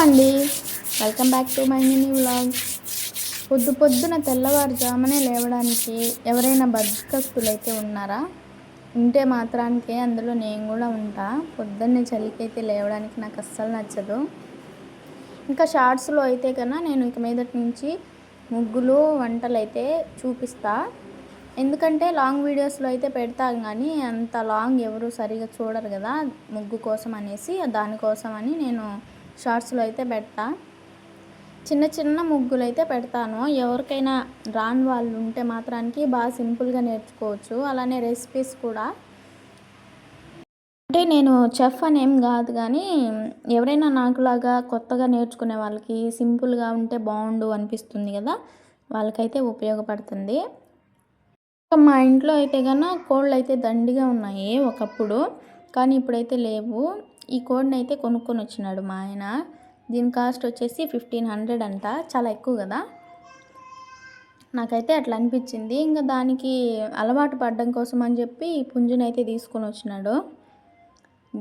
అండి, welcome back to my mini vlog. పొద్దున తెల్లవారుజామునే లేవడానికి ఎవరైనా బద్ధకస్తులైతే ఉన్నారా? ఉంటే మాత్రానికే అందులో నేను కూడా ఉంటా. పొద్దున్నే చలికైతే లేవడానికి నాకు అస్సలు నచ్చదు. ఇంకా షార్ట్స్లో అయితే కన్నా నేను ఇక మీదటి నుంచి ముగ్గులు వంటలు అయితే చూపిస్తా. ఎందుకంటే లాంగ్ వీడియోస్లో అయితే పెడతాను, కానీ అంత లాంగ్ ఎవరు సరిగా చూడరు కదా ముగ్గు కోసం అనేసి, దానికోసం అని నేను షార్ట్స్లో అయితే పెడతా. చిన్న ముగ్గులు అయితే పెడతాను. ఎవరికైనా రాని వాళ్ళు ఉంటే మాత్రానికి బాగా సింపుల్గా నేర్చుకోవచ్చు. అలానే రెసిపీస్ కూడా, అంటే నేను చెఫ్ అనేం కాదు, కానీ ఎవరైనా నాకులాగా కొత్తగా నేర్చుకునే వాళ్ళకి సింపుల్గా ఉంటే బాగుండు అనిపిస్తుంది కదా, వాళ్ళకైతే ఉపయోగపడుతుంది. మా ఇంట్లో అయితే కన్నా కోళ్ళు అయితే దండిగా ఉన్నాయి ఒకప్పుడు, కానీ ఇప్పుడైతే లేవు. ఈ కోడిని అయితే కొనుక్కొని వచ్చినాడు మా ఆయన. దీని కాస్ట్ వచ్చేసి 1500 అంట. చాలా ఎక్కువ కదా, నాకైతే అట్లా అనిపించింది. ఇంకా దానికి అలవాటు పడడం కోసం అని చెప్పి ఈ పుంజునైతే తీసుకొని వచ్చినాడు.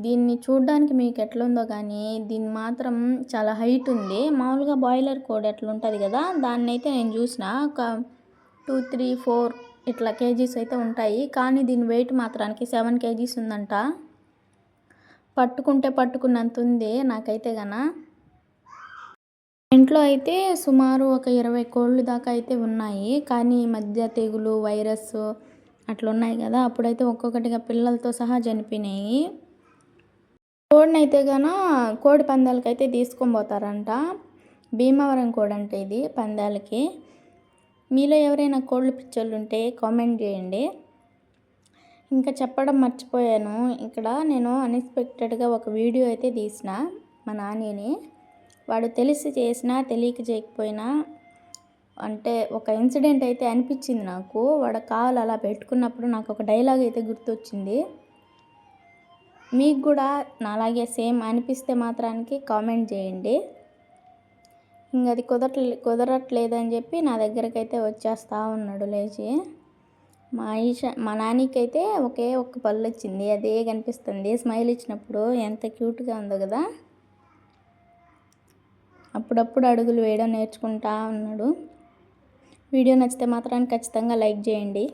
దీన్ని చూడడానికి మీకు ఎట్లుందో కానీ దీన్ని మాత్రం చాలా హైట్ ఉంది. మామూలుగా బాయిలర్ కోడి ఎట్లా ఉంటుంది కదా, దాన్ని అయితే నేను చూసిన ఒక 2, 3, 4 ఇట్లా కేజీస్ అయితే ఉంటాయి. కానీ దీని వెయిట్ మాత్రానికి 7 కేజీస్ ఉందంట. పట్టుకున్నంత ఉంది నాకైతే గన. ఇంట్లో అయితే సుమారు ఒక 20 కోళ్ళు దాకా అయితే ఉన్నాయి. కానీ ఈ మధ్య తెగులు, వైరస్ అట్లా ఉన్నాయి కదా, అప్పుడైతే ఒక్కొక్కటిగా పిల్లలతో సహా చనిపోయినాయి. కోడిని అయితే గన కోడి పందాలకి అయితే తీసుకొని పోతారంట. భీమవరం కోడి అంటే ఇది పందాలకి. మీలో ఎవరైనా కోళ్ళు పిచ్చోళ్ళు ఉంటే కామెంట్ చేయండి. ఇంకా చెప్పడం మర్చిపోయాను, ఇక్కడ నేను అన్ఎక్స్పెక్టెడ్గా ఒక వీడియో అయితే తీసిన మా నానిని. వాడు తెలిసి చేసినా తెలియక చేయకపోయినా, అంటే ఒక ఇన్సిడెంట్ అయితే అనిపించింది నాకు. వాడు కాలు అలా పెట్టుకున్నప్పుడు నాకు ఒక డైలాగ్ అయితే గుర్తొచ్చింది. మీకు కూడా నాలాగే సేమ్ అనిపిస్తే మాత్రానికి కామెంట్ చేయండి. ఇంక అది కుదరట్లేదని చెప్పి నా దగ్గరికి అయితే వచ్చేస్తూ ఉన్నాడు లేచి. మా నానికైతే ఒక్క పళ్ళు వచ్చింది, అదే కనిపిస్తుంది. స్మైల్ ఇచ్చినప్పుడు ఎంత క్యూట్గా ఉందో కదా. అప్పుడప్పుడు అడుగులు వేయడం నేర్చుకుంటా ఉన్నాడు. వీడియో నచ్చితే మాత్రానికి ఖచ్చితంగా లైక్ చేయండి.